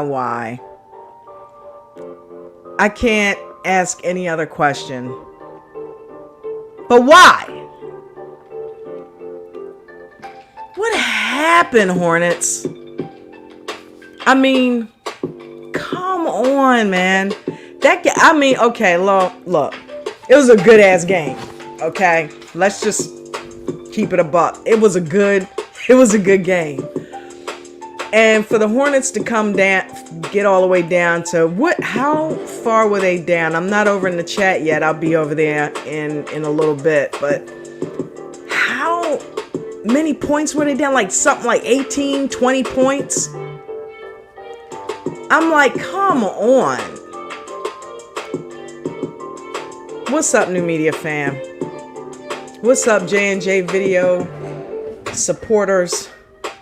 Why? I can't ask any other question. But why? What happened, Hornets? I mean, come on, man. Okay, look. It was a good ass game. Okay? Let's just keep it a buck. It was a good game. And for the Hornets to come down, get all the way down to how far were they down? I'm not over in the chat yet. I'll be over there in a little bit. But how many points were they down? Like something like 18, 20 points? I'm like, come on. What's up, New Media fam? What's up, J&J Video supporters?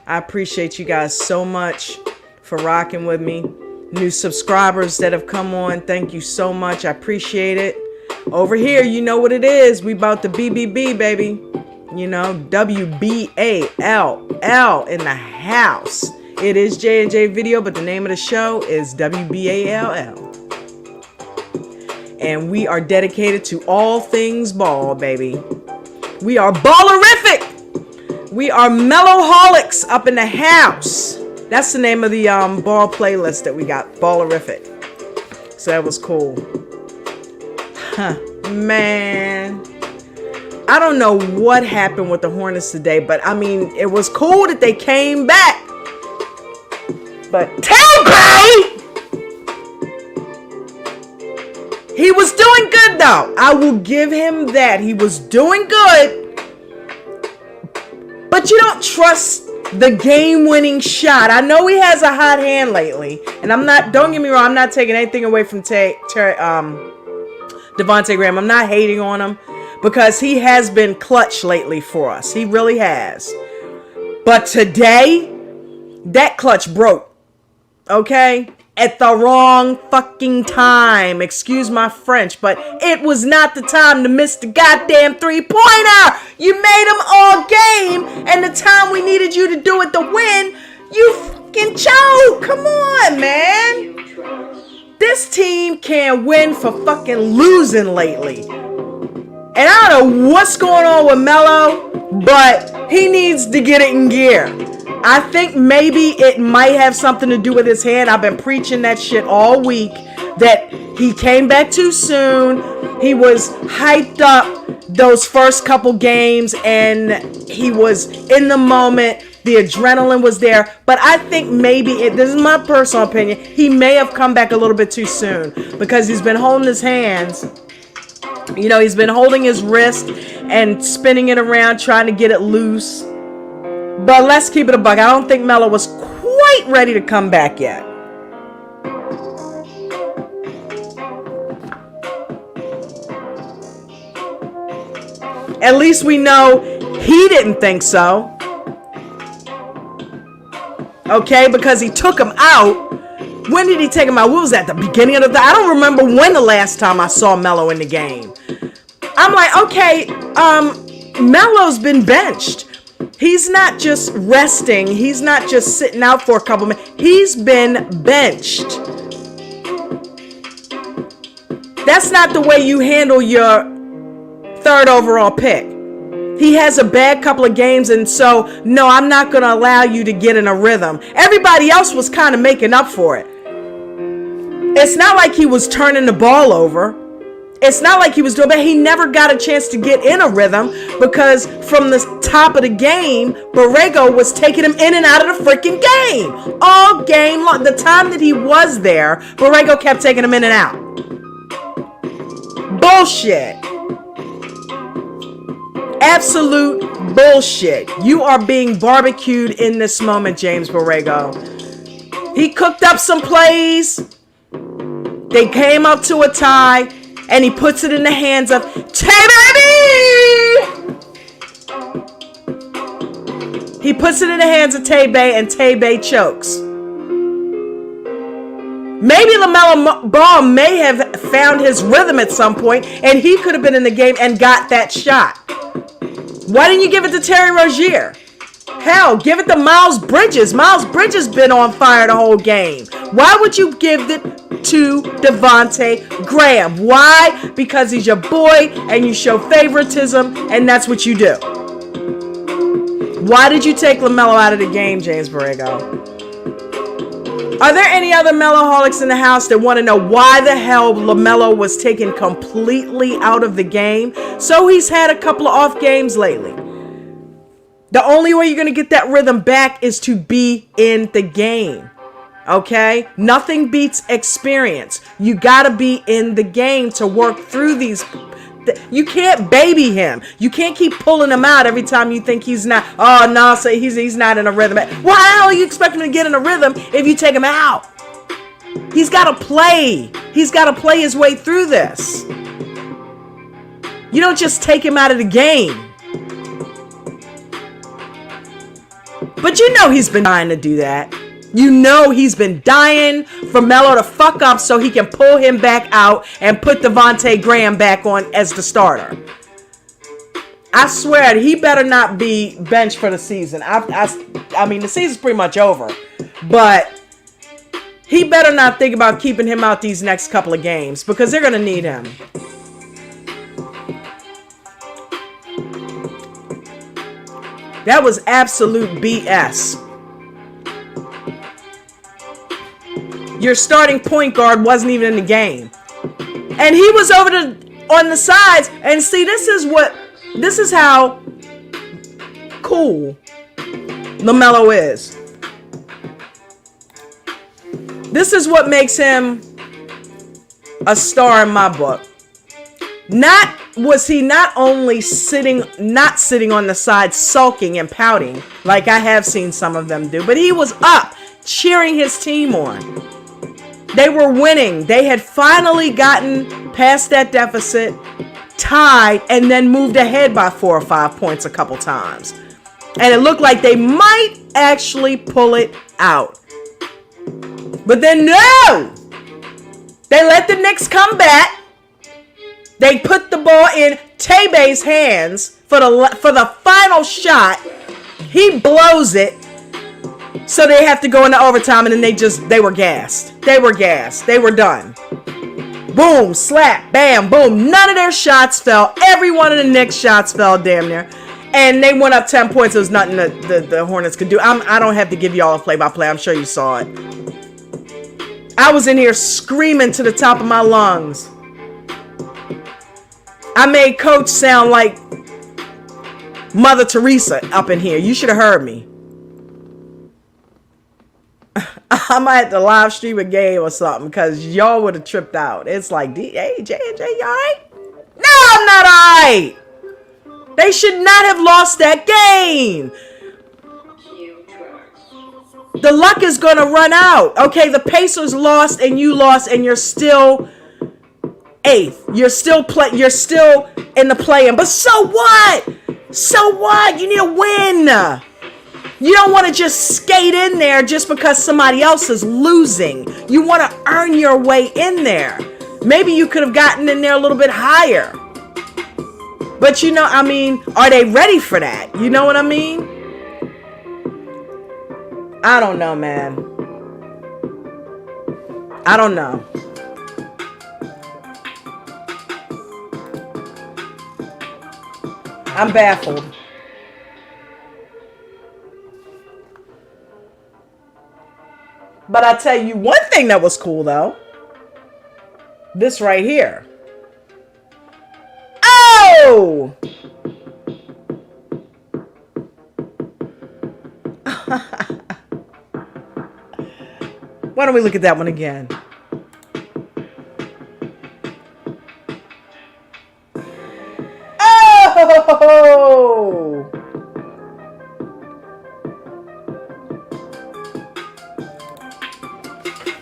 I appreciate you guys so much for rocking with me. New subscribers that have come on, thank you so much. I appreciate it. Over here, you know what it is. We about the BBB, baby. You know, WBALL in the house. It is J&J Video, but the name of the show is WBALL. And we are dedicated to all things ball, baby. We are ballerific. We are Meloholics up in the house. That's the name of the ball playlist that we got, Ballerific. So that was cool. Man. I don't know what happened with the Hornets today, but I mean, it was cool that they came back. But Tay, he was doing good though. I will give him that. He was doing good. But you don't trust the game-winning shot. I know he has a hot hand lately. And don't get me wrong, I'm not taking anything away from Devontae Graham. I'm not hating on him because he has been clutch lately for us. He really has. But today, that clutch broke. Okay? At the wrong fucking time. Excuse my French, but it was not the time to miss the goddamn three-pointer. You made them all game, and the time we needed you to do it to win, you fucking choke. Come on, man. This team can't win for fucking losing lately. And I don't know what's going on with Melo, but he needs to get it in gear. I think maybe it might have something to do with his hand. I've been preaching that shit all week, that he came back too soon. He was hyped up those first couple games, and he was in the moment. The adrenaline was there. But I think maybe, this is my personal opinion, he may have come back a little bit too soon because he's been holding his hands. You know, he's been holding his wrist and spinning it around, trying to get it loose. But let's keep it a buck. I don't think Melo was quite ready to come back yet. At least we know he didn't think so. Okay, because he took him out. When did he take him out? What was that? The beginning of I don't remember when the last time I saw Melo in the game. I'm like, okay, Melo's been benched. He's not just resting. He's not just sitting out for a couple minutes. He's been benched. That's not the way you handle your third overall pick. He has a bad couple of games, and so, no, I'm not going to allow you to get in a rhythm. Everybody else was kind of making up for it. It's not like he was turning the ball over. It's not like he was doing, but he never got a chance to get in a rhythm because from the top of the game, Borrego was taking him in and out of the freaking game. All game long. The time that he was there, Borrego kept taking him in and out. Bullshit. Absolute bullshit. You are being barbecued in this moment, James Borrego. He cooked up some plays. They came up to a tie, and he puts it in the hands of Tay-Baby! He puts it in the hands of Tay-Bay, and Tay-Bay chokes. Maybe LaMelo Ball may have found his rhythm at some point, and he could have been in the game and got that shot. Why didn't you give it to Terry Rozier? Hell, give it to Miles Bridges. Miles Bridges been on fire the whole game. Why would you give it to Devontae Graham? Why? Because he's your boy and you show favoritism, and that's what you do. Why did you take LaMelo out of the game, James Borrego? Are there any other Meloholics in the house that want to know why the hell LaMelo was taken completely out of the game? So he's had a couple of off games lately. The only way you're going to get that rhythm back is to be in the game. Okay? Nothing beats experience. You got to be in the game to work through these. You can't baby him. You can't keep pulling him out every time you think he's not. Oh, no, so he's not in a rhythm. Well, how are you expecting him to get in a rhythm if you take him out? He's got to play. He's got to play his way through this. You don't just take him out of the game. But you know he's been dying to do that. You know he's been dying for Melo to fuck up so he can pull him back out and put Devontae Graham back on as the starter. I swear he better not be benched for the season. I mean, the season's pretty much over. But he better not think about keeping him out these next couple of games because they're going to need him. That was absolute BS. Your starting point guard wasn't even in the game. And he was over on the sides. And see, this is how cool LaMelo is. This is what makes him a star in my book. Not only not sitting on the side sulking and pouting like I have seen some of them do, but he was up cheering his team on. They were winning. They had finally gotten past that deficit, tied, and then moved ahead by 4 or 5 points a couple times. And it looked like they might actually pull it out. But then no! They let the Knicks come back. They put the ball in Tay-Bay's hands for the final shot. He blows it. So they have to go into overtime, and then they were gassed. They were gassed. They were done. Boom, slap, bam, boom. None of their shots fell. Every one of the Knicks shots fell damn near. And they went up 10 points. There was nothing the Hornets could do. I don't have to give y'all a play-by-play. I'm sure you saw it. I was in here screaming to the top of my lungs. I made Coach sound like Mother Teresa up in here. You should have heard me. I might have to live stream a game or something because y'all would have tripped out. It's like, hey, J&J, you alright? No, I'm not alright. They should not have lost that game. The luck is going to run out. Okay, the Pacers lost and you lost and you're still 8th. You're still in the play-in. But so what? So what? You need to win. You don't want to just skate in there just because somebody else is losing. You want to earn your way in there. Maybe you could have gotten in there a little bit higher. But I mean, are they ready for that? You know what I mean? I don't know, man. I don't know. I'm baffled. But I tell you one thing that was cool though. This right here. Oh! Why don't we look at that one again? Oh!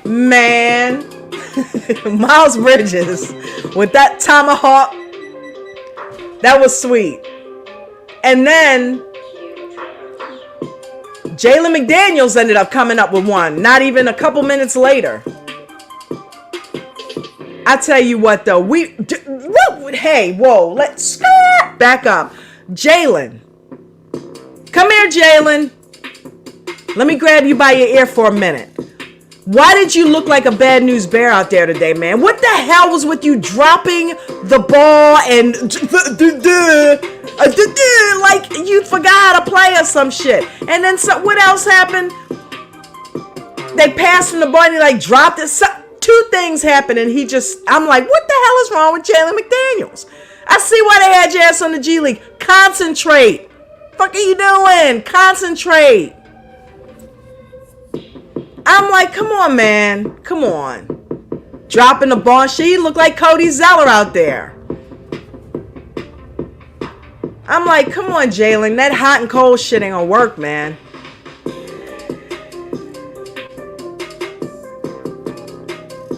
Man. Miles Bridges with that tomahawk. That was sweet. And then Jalen McDaniels ended up coming up with one, not even a couple minutes later. I tell you what, though, hey, whoa, let's back up. Jalen, come here, Jalen. Let me grab you by your ear for a minute. Why did you look like a bad news bear out there today, man? What the hell was with you dropping the ball and like you forgot how to play or some shit? And then what else happened? They passed him the ball and he like dropped it. Two things happened and I'm like, what the hell is wrong with Jalen McDaniels? I see why they had your ass on the G League. Concentrate. Fuck are you doing? Concentrate. I'm like, come on, man. Come on. Dropping the ball. She looked like Cody Zeller out there. I'm like, come on, Jalen. That hot and cold shit ain't gonna work, man.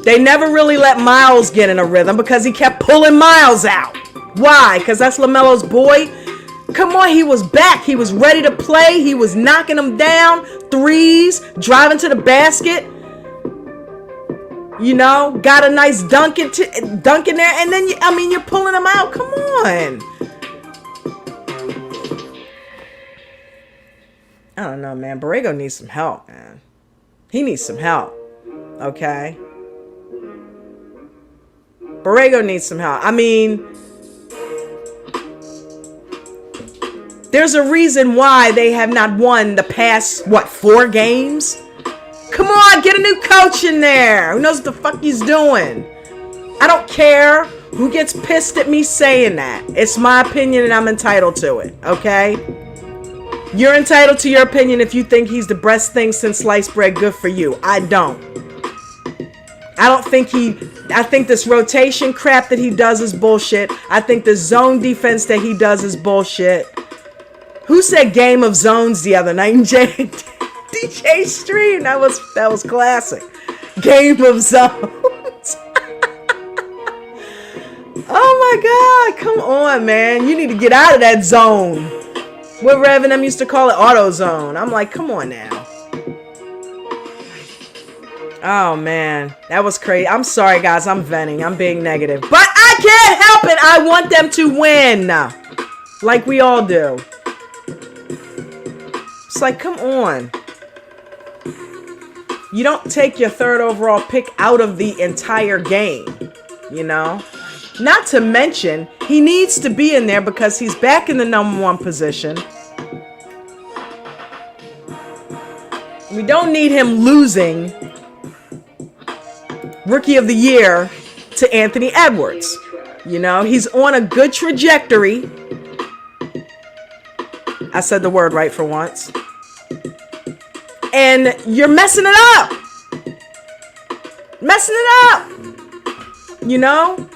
They never really let Miles get in a rhythm because he kept pulling Miles out. Why? Because that's LaMelo's boy. Come on, he was back. He was ready to play. He was knocking them down. Threes, driving to the basket. You know, got a nice dunk in there. And then, you're pulling them out. Come on. I don't know, man. Borrego needs some help, man. He needs some help. Okay? Borrego needs some help. There's a reason why they have not won the past, 4 games? Come on, get a new coach in there. Who knows what the fuck he's doing? I don't care who gets pissed at me saying that. It's my opinion and I'm entitled to it, okay? You're entitled to your opinion if you think he's the best thing since sliced bread. Good for you. I don't. I think this rotation crap that he does is bullshit. I think the zone defense that he does is bullshit. Who said game of zones the other night? DJ Stream. That was classic. Game of zones. Oh my God. Come on, man. You need to get out of that zone. What Rev and them used to call it, auto zone. I'm like, come on now. Oh man, that was crazy. I'm sorry guys, I'm venting. I'm being negative. But I can't help it. I want them to win. Like we all do. It's like, come on. You don't take your 3rd overall pick out of the entire game, you know? Not to mention, he needs to be in there because he's back in the number 1 position. We don't need him losing Rookie of the Year to Anthony Edwards. You know, he's on a good trajectory. I said the word right for once. And you're messing it up. Messing it up. You know?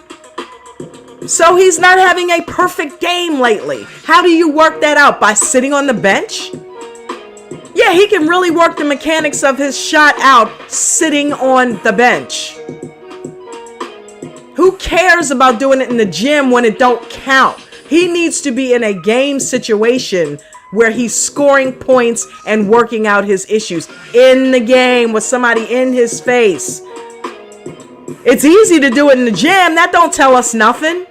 So he's not having a perfect game lately. How do you work that out? By sitting on the bench? Yeah, he can really work the mechanics of his shot out sitting on the bench. Who cares about doing it in the gym when it don't count? He needs to be in a game situation where he's scoring points and working out his issues in the game with somebody in his face. It's easy to do it in the gym. That don't tell us nothing.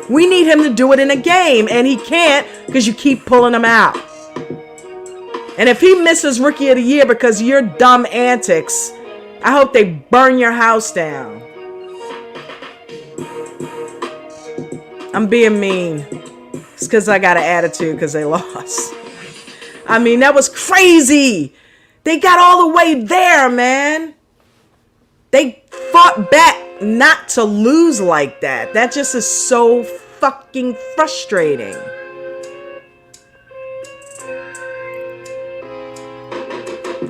We need him to do it in a game, and he can't because you keep pulling him out. And if he misses Rookie of the Year because of your dumb antics, I hope they burn your house down. I'm being mean. It's because I got an attitude because they lost. I mean, that was crazy. They got all the way there, man. They fought back not to lose like that. That just is so fucking frustrating.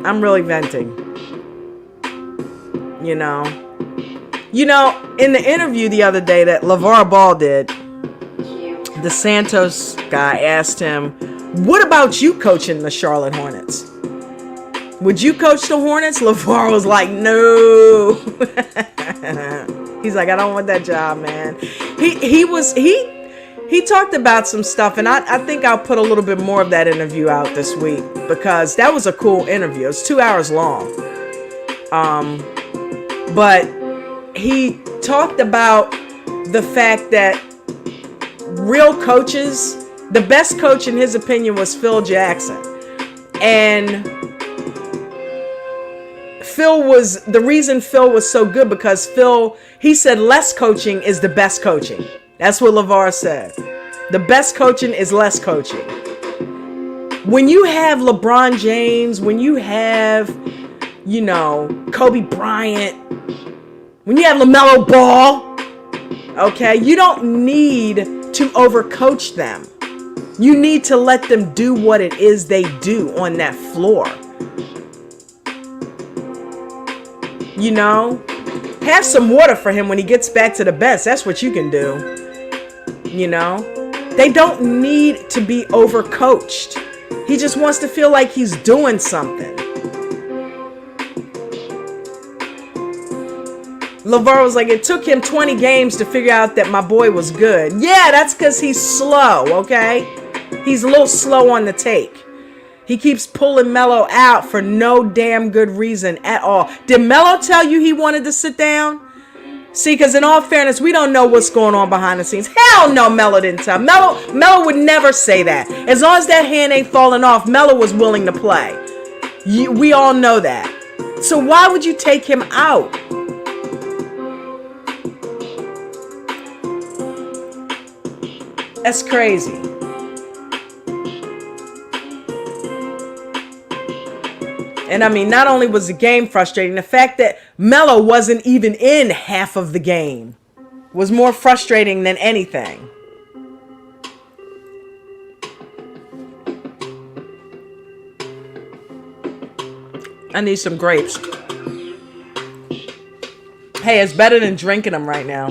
I'm really venting. You know, in the interview the other day that LeVar Ball did, the Santos guy asked him, what about you coaching the Charlotte Hornets? Would you coach the Hornets? LeVar was like, no. He's like, I don't want that job, man. He talked about some stuff, and I think I'll put a little bit more of that interview out this week because that was a cool interview. It was 2 hours long. But he talked about the fact that real coaches, the best coach in his opinion was Phil Jackson. And the reason Phil was so good because he said less coaching is the best coaching. That's what LeVar said. The best coaching is less coaching. When you have LeBron James, when you have, Kobe Bryant, when you have LaMelo Ball, okay, you don't need to overcoach them. You need to let them do what it is they do on that floor. Have some water for him when he gets back to the bench. That's what you can do. They don't need to be overcoached. He just wants to feel like he's doing something. LeVar was like, it took him 20 games to figure out that my boy was good. Yeah, that's because he's slow, okay? He's a little slow on the take. He keeps pulling Melo out for no damn good reason at all. Did Melo tell you he wanted to sit down? See, because in all fairness, we don't know what's going on behind the scenes. Hell no, Melo didn't tell. Melo would never say that. As long as that hand ain't falling off, Melo was willing to play. We all know that. So why would you take him out? That's crazy. And I mean, not only was the game frustrating, the fact that Melo wasn't even in half of the game was more frustrating than anything. I need some grapes. Hey, it's better than drinking them right now.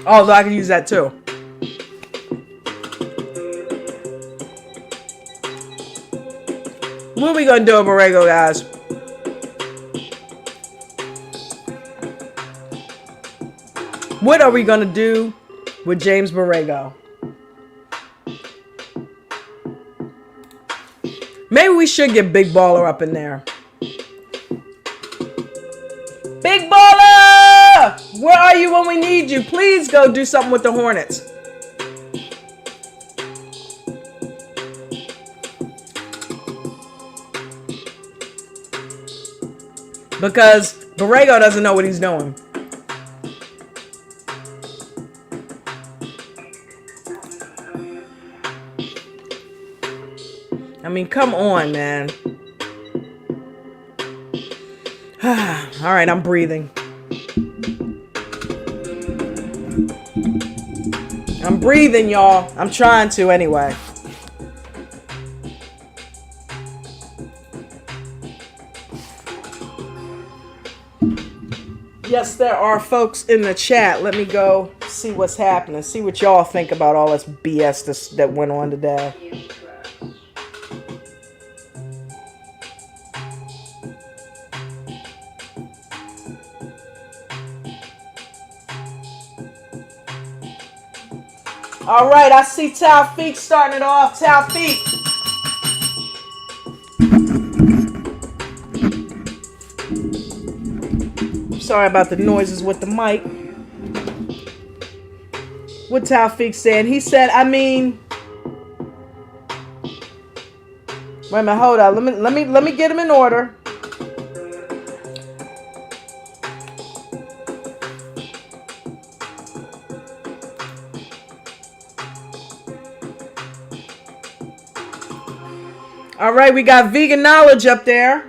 Although I could use that too. What are we going to do with Borrego, guys? What are we going to do with James Borrego? Maybe we should get Big Baller up in there. Big Baller! Where are you when we need you? Please go do something with the Hornets. Because Borrego doesn't know what he's doing. I mean, come on, man. All right, I'm breathing. I'm breathing, y'all. I'm trying to anyway. Yes, there are folks in the chat. Let me go see what's happening. See what y'all think about all this BS that went on today. All right, I see Taufeeq starting it off. Taufeeq. Sorry about the noises with the mic. What Taufeeq said. He said, I mean, wait a minute, hold on. Let me get him in order. All right, we got vegan knowledge up there.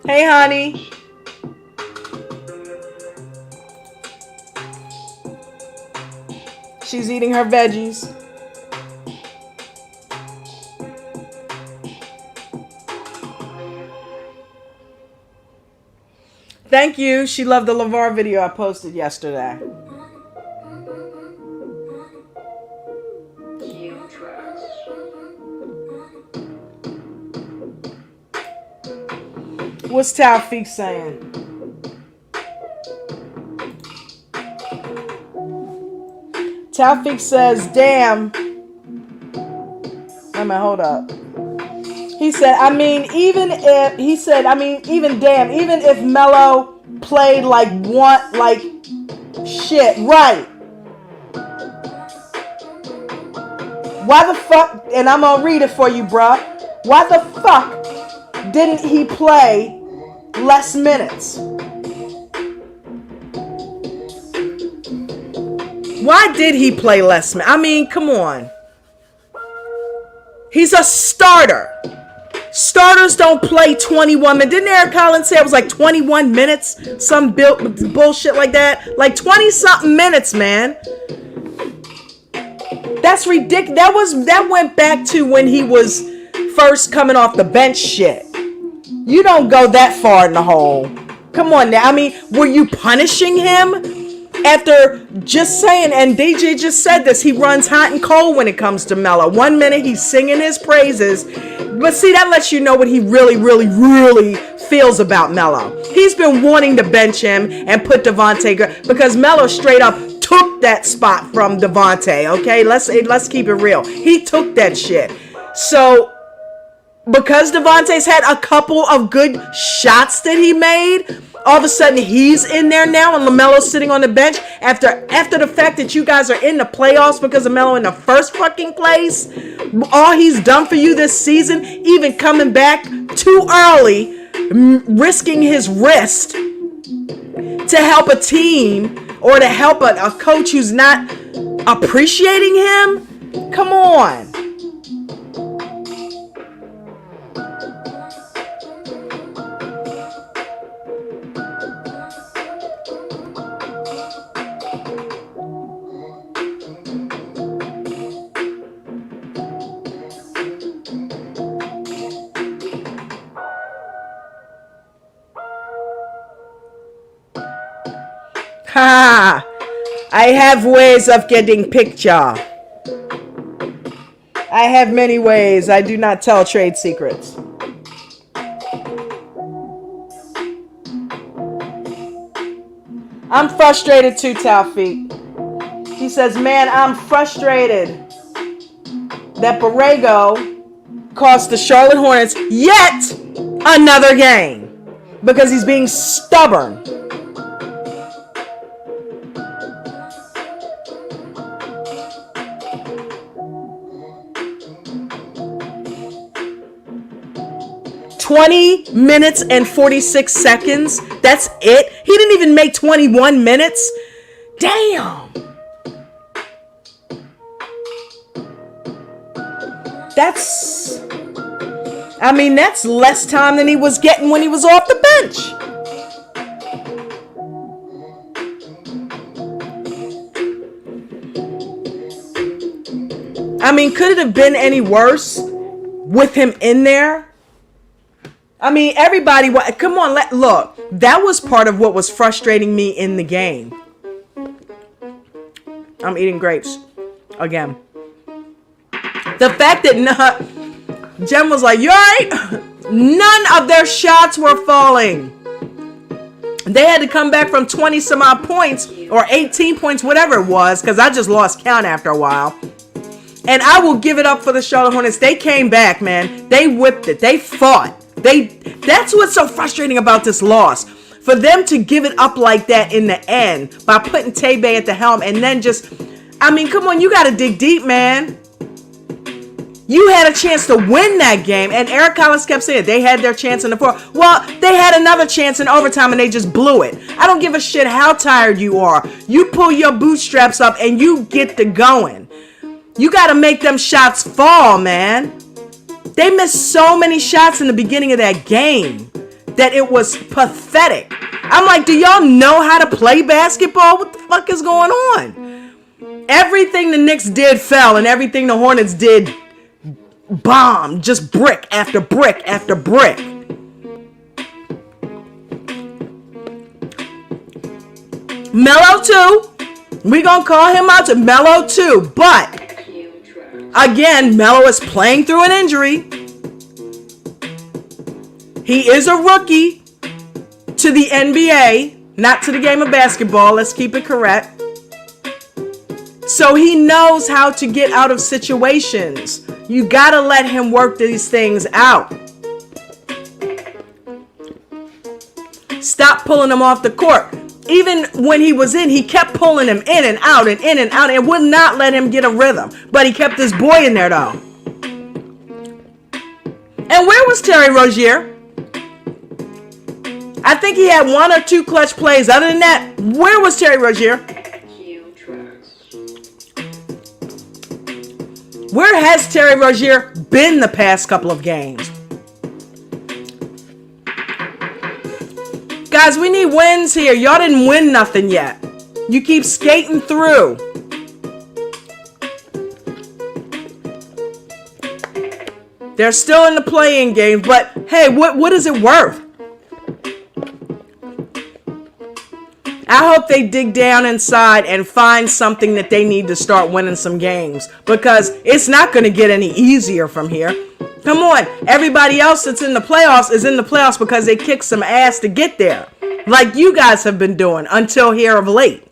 Hey, honey. She's eating her veggies. Thank you. She loved the LeVar video I posted yesterday. What's Taufik saying? Taufik says, damn. Wait a minute, hold up. He said, even if Melo played like shit, right. Why the fuck, and I'm gonna read it for you, bruh. Why the fuck didn't he play less minutes? Why did he play less minutes? I mean, come on. He's a starter. Starters don't play 21 minutes. Didn't Eric Collins say it was like 21 minutes? Some bullshit like that. Like 20-something minutes, man. That's ridiculous. That went back to when he was first coming off the bench shit. You don't go that far in the hole. Come on now. I mean, were you punishing him? After just saying, and DJ just said this, he runs hot and cold when it comes to Melo. 1 minute he's singing his praises, but see, that lets you know what he really, really, really feels about Melo. He's been wanting to bench him and put Devontae, because Melo straight up took that spot from Devontae. Okay, let's keep it real. He took that shit. So because Devontae's had a couple of good shots that he made, all of a sudden he's in there now and LaMelo's sitting on the bench after the fact that you guys are in the playoffs because of Melo in the first fucking place. All he's done for you this season, even coming back too early, risking his wrist to help a team or to help a coach who's not appreciating him. Come on. Ha! I have ways of getting picture. I have many ways. I do not tell trade secrets. I'm frustrated too, Taufik. He says, man, I'm frustrated that Borrego cost the Charlotte Hornets yet another game because he's being stubborn. $20 minutes and 46 seconds. That's it. He didn't even make 21 minutes. Damn. That's less time than he was getting when he was off the bench. I mean, could it have been any worse with him in there? I mean, everybody, come on, look, that was part of what was frustrating me in the game. I'm eating grapes again. The fact that Jem was like, you all right? None of their shots were falling. They had to come back from 20 some odd points or 18 points, whatever it was, because I just lost count after a while. And I will give it up for the Charlotte Hornets. They came back, man. They whipped it. They fought. That's what's so frustrating about this loss. For them to give it up like that in the end by putting Tay-Bay at the helm and then just, I mean, come on, you got to dig deep, man. You had a chance to win that game, and Eric Collins kept saying they had their chance in the fourth. Well, they had another chance in overtime, and they just blew it. I don't give a shit how tired you are. You pull your bootstraps up, and you get to going. You got to make them shots fall, man. They missed so many shots in the beginning of that game that it was pathetic. I'm like, do y'all know how to play basketball? What the fuck is going on? Everything the Knicks did fell, and everything the Hornets did bombed. Just brick after brick after brick. Melo too. We gonna call him out to Melo too. But again, Melo is playing through an injury. He is a rookie to the NBA, not to the game of basketball. Let's keep it correct. So he knows how to get out of situations. You gotta let him work these things out. Stop pulling him off the court. Even when he was in, he kept pulling him in and out and in and out and would not let him get a rhythm. But he kept this boy in there though. And where was Terry Rozier? I think he had one or two clutch plays. Other than that, where was Terry Rozier? Where has Terry Rozier been the past couple of games? Guys, we need wins here. Y'all didn't win nothing yet. You keep skating through. They're still in the playing game, but hey, what is it worth? I hope they dig down inside and find something that they need to start winning some games, because it's not going to get any easier from here. Come on, everybody else that's in the playoffs is in the playoffs because they kicked some ass to get there, like you guys have been doing until here of late.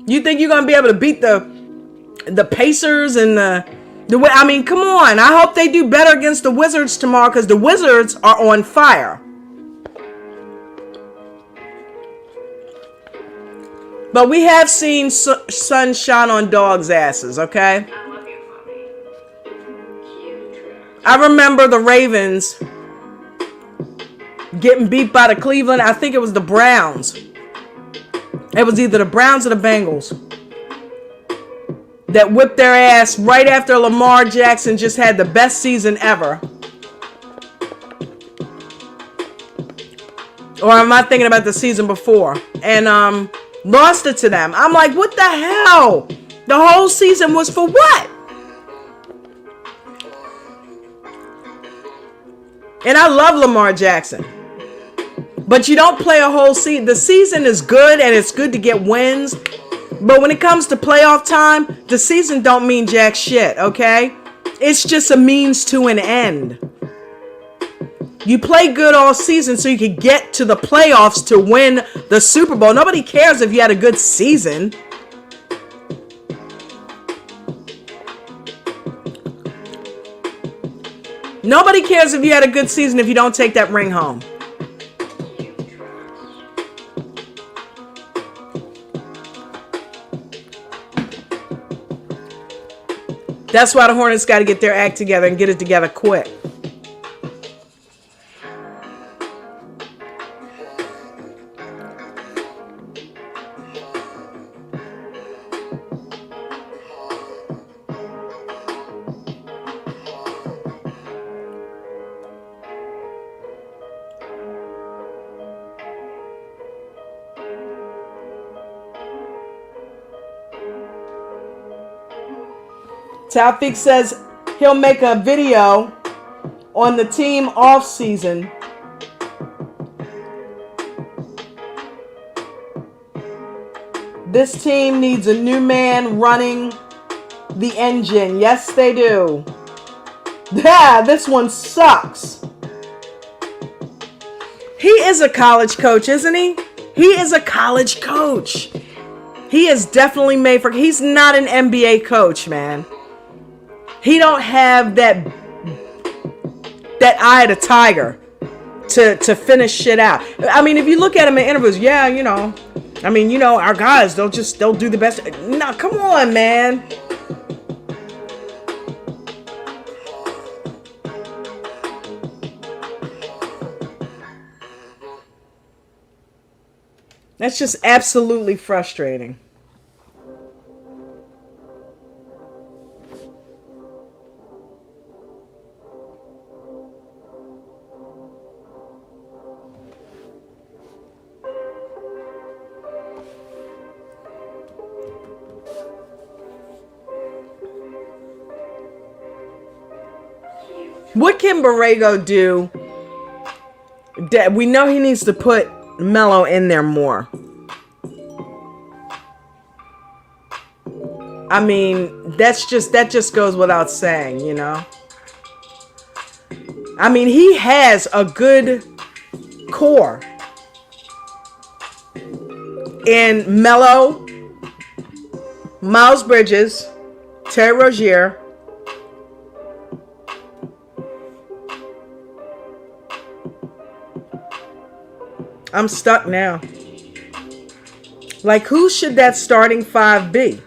You think you're going to be able to beat the Pacers and the way, I mean, come on. I hope they do better against the Wizards tomorrow, because the Wizards are on fire. But we have seen sun shine on dogs' asses, okay? I remember the Ravens getting beat by the Cleveland. I think it was the Browns. It was either the Browns or the Bengals that whipped their ass right after Lamar Jackson just had the best season ever. Or am I thinking about the season before? And lost it to them. I'm like, what the hell? The whole season was for what? And I love Lamar Jackson. But you don't play a whole season. The season is good, and it's good to get wins. But when it comes to playoff time, the season don't mean jack shit, okay? It's just a means to an end. You play good all season so you can get to the playoffs to win the Super Bowl. Nobody cares if you had a good season. Nobody cares if you had a good season if you don't take that ring home. That's why the Hornets got to get their act together and get it together quick. Taufik says he'll make a video on the team off season. This team needs a new man running the engine. Yes, they do. Yeah, this one sucks. He is a college coach, isn't he? He is a college coach. He is definitely made for... He's not an NBA coach, man. He don't have that eye of the tiger to finish shit out. I mean, if you look at him in interviews, yeah, I mean, our guys, they'll do the best. No, come on, man. That's just absolutely frustrating. What can Borrego do? We know he needs to put Melo in there more. I mean, that just goes without saying, I mean, he has a good core in Melo, Miles Bridges, Terry Rozier. I'm stuck now. Like, who should that starting five be?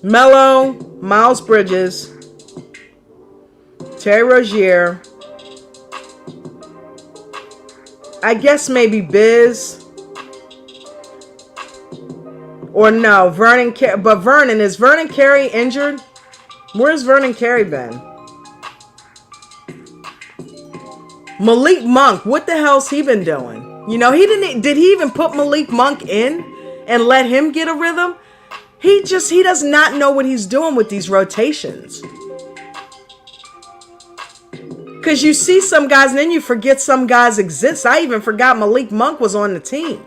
Melo, Miles Bridges, Terry Rozier. I guess maybe Biz. Or no, Vernon Carey. But is Vernon Carey injured? Where's Vernon Carey been? Malik Monk, what the hell's he been doing? Did he even put Malik Monk in and let him get a rhythm? He does not know what he's doing with these rotations. Because you see some guys and then you forget some guys exist. I even forgot Malik Monk was on the team.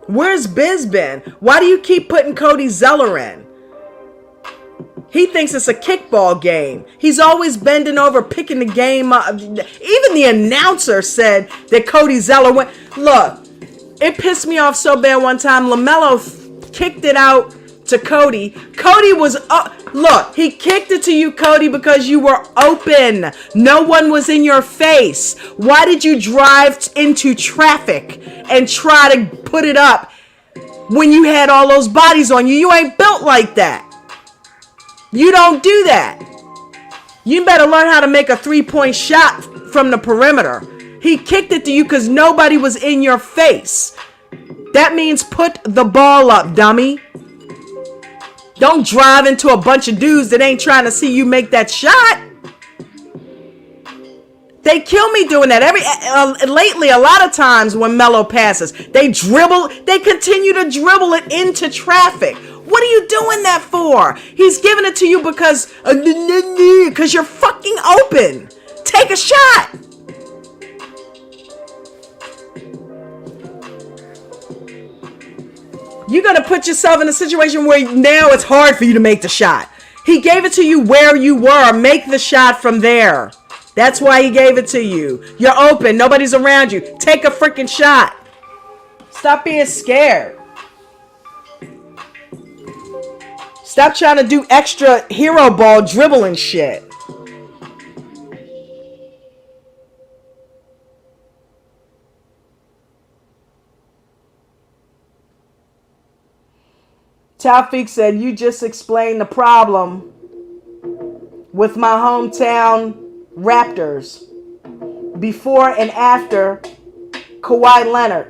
Where's Biz been? Why do you keep putting Cody Zeller in? He thinks it's a kickball game. He's always bending over, picking the game up. Even the announcer said that Cody Zeller went. Look, it pissed me off so bad one time. LaMelo kicked it out to Cody. Cody was look, he kicked it to you, Cody, because you were open. No one was in your face. Why did you drive into traffic and try to put it up when you had all those bodies on you? You ain't built like that. You don't do that. You better learn how to make a 3-point shot from the perimeter. He kicked it to you because nobody was in your face. That means put the ball up, dummy. Don't drive into a bunch of dudes that ain't trying to see you make that shot. They kill me doing that. Lately, a lot of times when Melo passes, they continue to dribble it into traffic. What are you doing that for? He's giving it to you because you're fucking open. Take a shot. You're going to put yourself in a situation where now it's hard for you to make the shot. He gave it to you where you were. Make the shot from there. That's why he gave it to you. You're open. Nobody's around you. Take a freaking shot. Stop being scared. Stop trying to do extra hero ball dribbling shit. Taufik said, you just explained the problem with my hometown Raptors before and after Kawhi Leonard.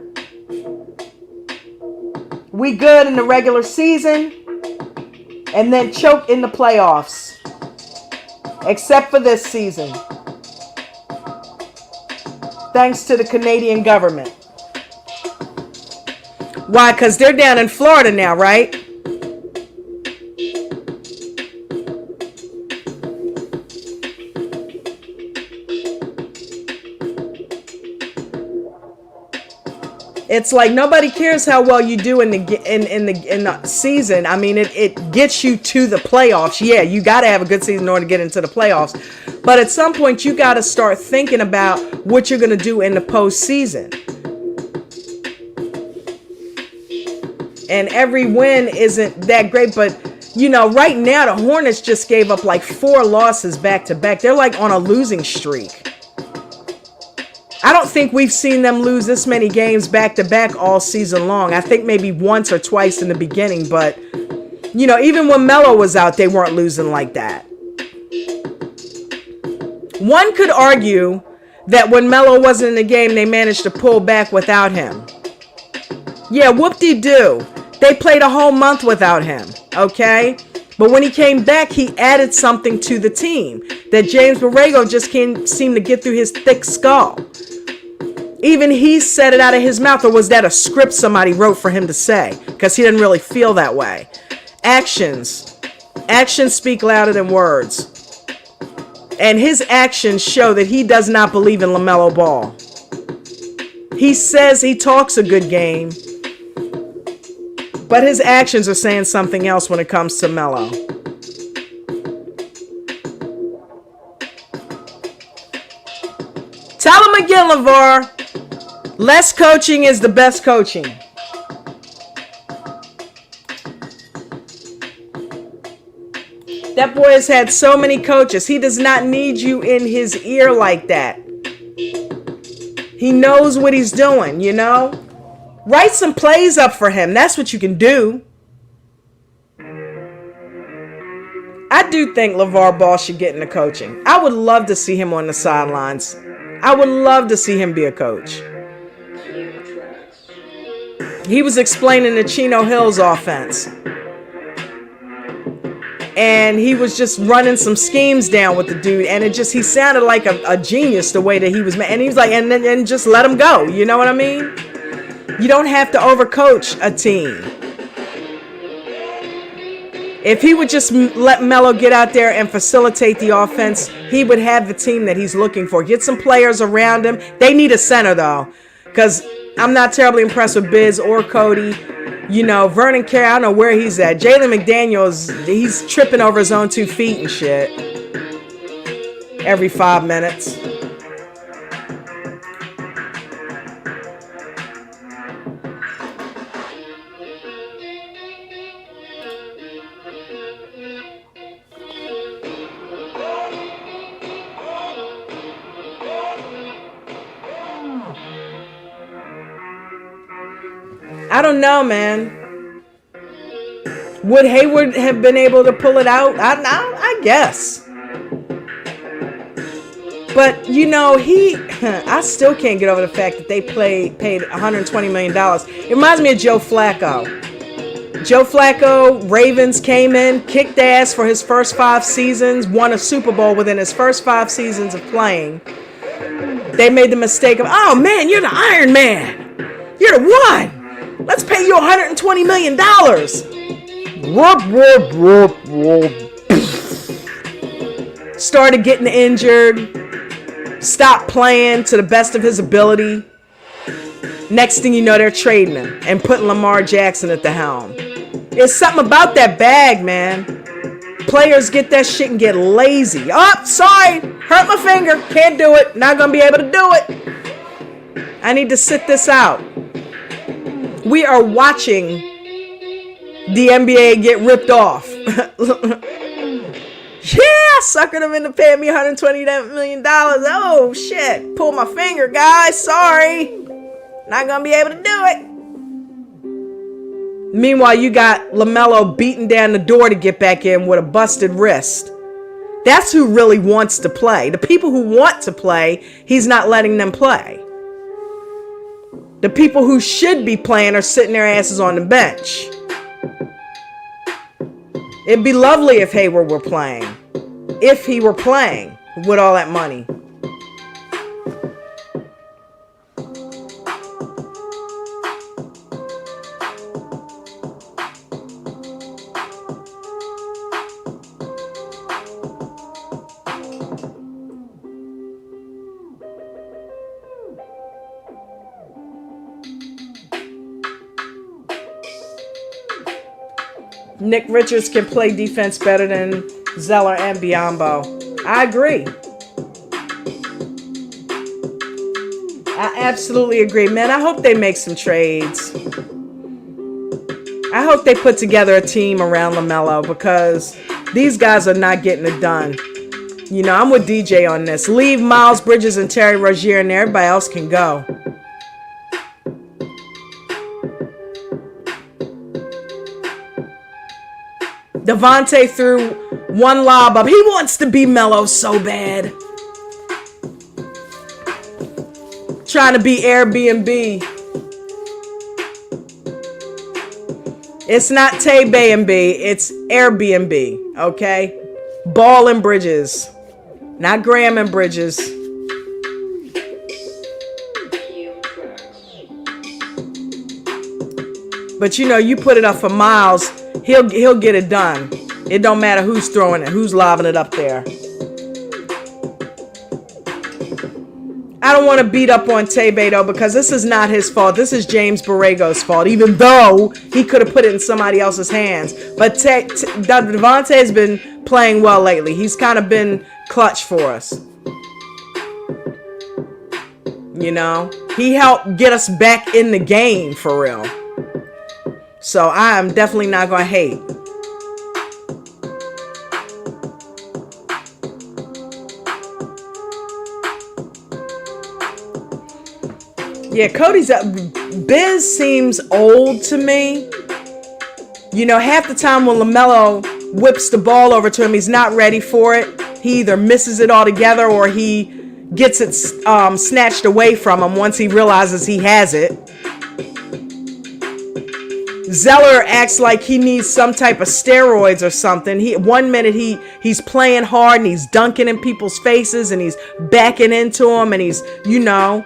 We good in the regular season and then choke in the playoffs. Except for this season. Thanks to the Canadian government. Why? Because they're down in Florida now, right? It's like nobody cares how well you do in the season. I mean, it gets you to the playoffs. Yeah, you got to have a good season in order to get into the playoffs. But at some point, you got to start thinking about what you're going to do in the postseason. And every win isn't that great, but You know, right now the Hornets just gave up like 4 losses back to back. They're like on a losing streak. I don't think we've seen them lose this many games back to back all season long. I think maybe once or twice in the beginning, but you know, even when Melo was out, they weren't losing like that. One could argue that when Melo wasn't in the game, they managed to pull back without him. Yeah, whoop-de-doo. They played a whole month without him, okay? But when he came back, he added something to the team that James Borrego just can't seem to get through his thick skull. Even he said it out of his mouth, or was that a script somebody wrote for him to say? Because he didn't really feel that way. Actions speak louder than words. And his actions show that he does not believe in LaMelo Ball. He says he talks a good game, but his actions are saying something else when it comes to Melo. Tell him again, LeVar. Less coaching is the best coaching. That boy has had so many coaches. He does not need you in his ear like that. He knows what he's doing, you know? Write some plays up for him. That's what you can do. I do think LeVar Ball should get into coaching. I would love to see him on the sidelines. I would love to see him be a coach. He was explaining the Chino Hills offense. And he was just running some schemes down with the dude. And he sounded like a genius the way that he was. And he was like, and just let him go. You know what I mean? You don't have to overcoach a team. If he would just let Melo get out there and facilitate the offense, he would have the team that he's looking for. Get some players around him. They need a center, though. Because I'm not terribly impressed with Biz or Cody. You know, Vernon Carey, I don't know where he's at. Jalen McDaniels, he's tripping over his own 2 feet and shit. Every 5 minutes. I don't know, man. Would Hayward have been able to pull it out? I guess. But, you know, I still can't get over the fact that they paid $120 million. It reminds me of Joe Flacco. Joe Flacco, Ravens came in, kicked ass for his first 5 seasons, won a Super Bowl within his first 5 seasons of playing. They made the mistake of, oh, man, you're the Iron Man. You're the one. Let's pay you $120 million. Started getting injured. Stopped playing to the best of his ability. Next thing you know, they're trading him and putting Lamar Jackson at the helm. It's something about that bag, man. Players get that shit and get lazy. Oh, sorry. Hurt my finger. Can't do it. Not going to be able to do it. I need to sit this out. We are watching the NBA get ripped off. Yeah, suckered them into paying me $120 million. Oh, shit. Pull my finger, guys. Sorry. Not going to be able to do it. Meanwhile, you got LaMelo beating down the door to get back in with a busted wrist. That's who really wants to play. The people who want to play, he's not letting them play. The people who should be playing are sitting their asses on the bench. It'd be lovely if Hayward were playing. If he were playing with all that money. Nick Richards can play defense better than Zeller and Biyombo. I agree. I absolutely agree, man. I hope they make some trades. I hope they put together a team around LaMelo because these guys are not getting it done. You know, I'm with DJ on this. Leave Miles Bridges and Terry Rozier in there. Everybody else can go. Devontae threw one lob up. He wants to be Melo so bad. Trying to be Airbnb. It's not Tay-B&B. It's Airbnb. Okay? Ball and Bridges. Not Graham and Bridges. But you know, you put it up for Miles, he'll get it done. It don't matter who's throwing it, who's lobbing it up there. I don't want to beat up on Tay-B though, because this is not his fault. This is James Borrego's fault, even though he could have put it in somebody else's hands. But Devontae has been playing well lately. He's kind of been clutch for us. You know, he helped get us back in the game for real. So I am definitely not going to hate. Yeah, Cody's up. Biz seems old to me. You know, half the time when LaMelo whips the ball over to him, he's not ready for it. He either misses it altogether or he gets it snatched away from him once he realizes he has it. Zeller acts like he needs some type of steroids or something. One minute he's playing hard and he's dunking in people's faces and he's backing into them and he's, you know,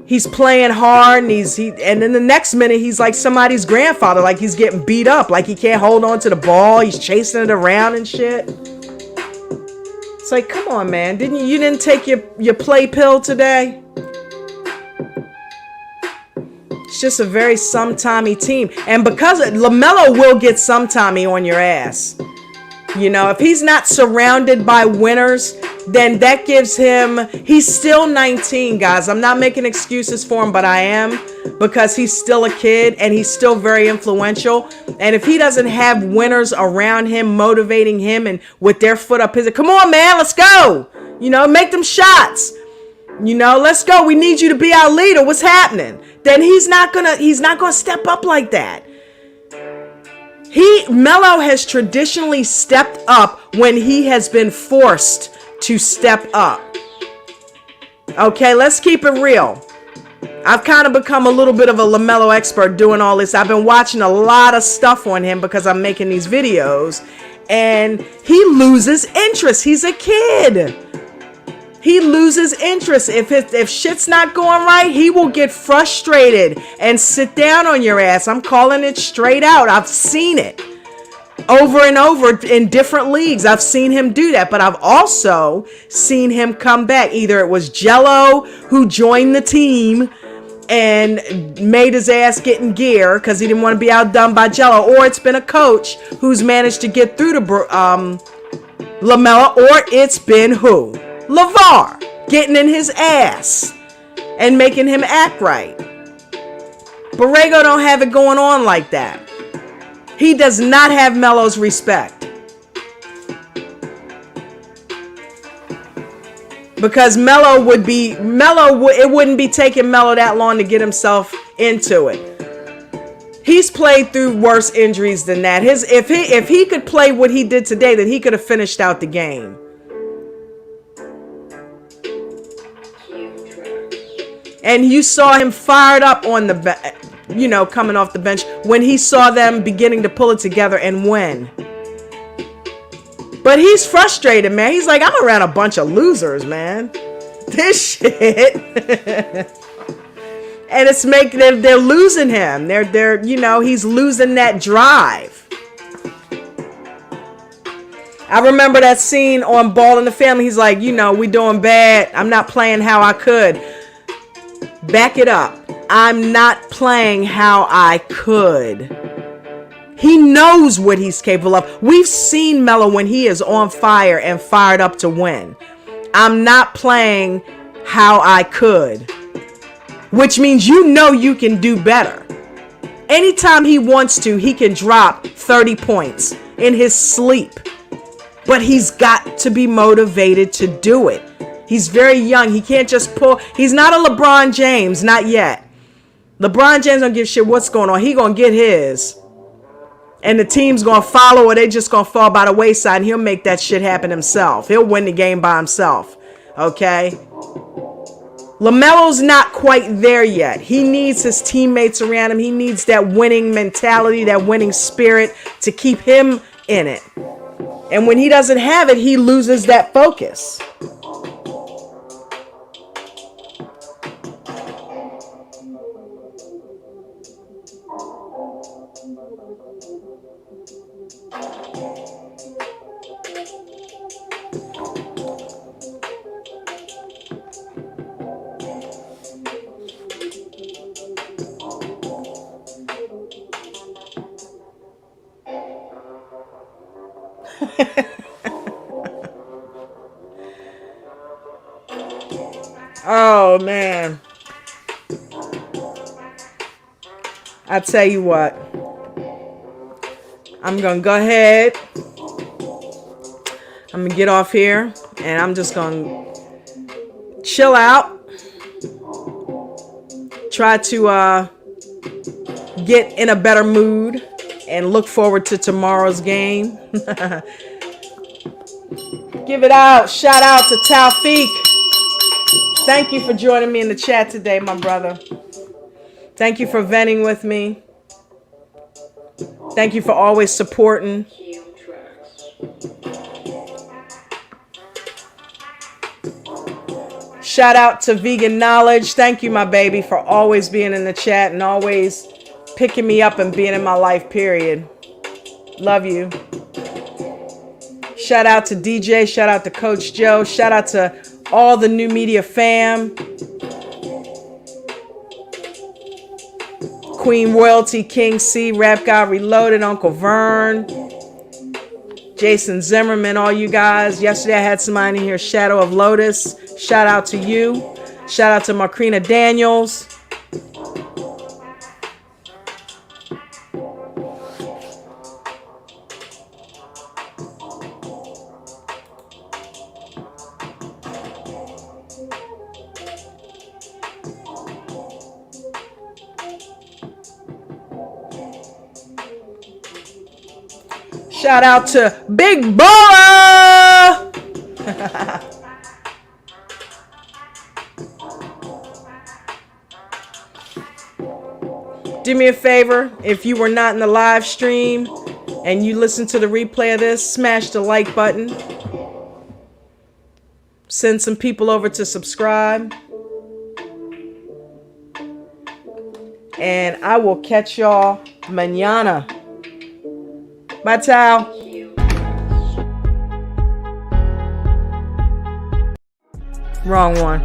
he's playing hard and and then the next minute he's like somebody's grandfather, like he's getting beat up, like he can't hold on to the ball, he's chasing it around and shit. It's like, come on, man, you didn't take your play pill today? It's just a very sometimey team. And because LaMelo will get sometimey on your ass. You know, if he's not surrounded by winners, then that gives him, he's still 19, guys. I'm not making excuses for him, but I am, because he's still a kid and he's still very influential. And if he doesn't have winners around him, motivating him and with their foot up his, come on, man, let's go. You know, make them shots. You know, let's go. We need you to be our leader. What's happening? Then he's not gonna step up like that. Melo has traditionally stepped up when he has been forced to step up. Okay, let's keep it real. I've kind of become a little bit of a LaMelo expert doing all this. I've been watching a lot of stuff on him because I'm making these videos, and he loses interest. He's a kid. He loses interest. If shit's not going right, he will get frustrated and sit down on your ass. I'm calling it straight out. I've seen it over and over in different leagues. I've seen him do that, but I've also seen him come back. Either it was Jello who joined the team and made his ass get in gear because he didn't want to be outdone by Jello, or it's been a coach who's managed to get through to LaMelo, or it's been who? LeVar getting in his ass and making him act right. Borrego don't have it going on like that. He does not have Melo's respect. Because it wouldn't be taking Melo that long to get himself into it. He's played through worse injuries than that. If he could play what he did today, then he could have finished out the game. And you saw him fired up on the coming off the bench when he saw them beginning to pull it together and win. But he's frustrated, man. He's like, I'm around a bunch of losers, man. This shit. And it's making them, they're losing him. He's losing that drive. I remember that scene on Ball in the Family. He's like, we doing bad. I'm not playing how I could. Back it up. I'm not playing how I could. He knows what he's capable of. We've seen Melo when he is on fire and fired up to win. I'm not playing how I could. Which means you can do better. Anytime he wants to, he can drop 30 points in his sleep. But he's got to be motivated to do it. He's very young. He can't just pull. He's not a LeBron James, not yet. LeBron James don't give a shit what's going on. He gonna get his. And the team's gonna follow, or they just gonna fall by the wayside, and he'll make that shit happen himself. He'll win the game by himself. Okay? LaMelo's not quite there yet. He needs his teammates around him. He needs that winning mentality, that winning spirit to keep him in it. And when he doesn't have it, he loses that focus. Oh, man. I tell you what. I'm going to go ahead. I'm going to get off here. And I'm just going to chill out. Try to get in a better mood. And look forward to tomorrow's game. Give it out. Shout out to Taufik. Thank you for joining me in the chat today, my brother. Thank you for venting with me. Thank you for always supporting. Shout out to Vegan Knowledge. Thank you, my baby, for always being in the chat and always picking me up and being in my life, period. Love you. Shout out to DJ. Shout out to Coach Joe. Shout out to all the New Media fam. Queen Royalty, King C, Rap God Reloaded, Uncle Vern, Jason Zimmerman, all you guys. Yesterday I had somebody in here, Shadow of Lotus. Shout out to you. Shout out to Markrina Daniels. Shout out to Big Baller. Do me a favor, if you were not in the live stream and you listen to the replay of this, smash the like button. Send some people over to subscribe. And I will catch y'all mañana. Bye, Tao. Wrong one.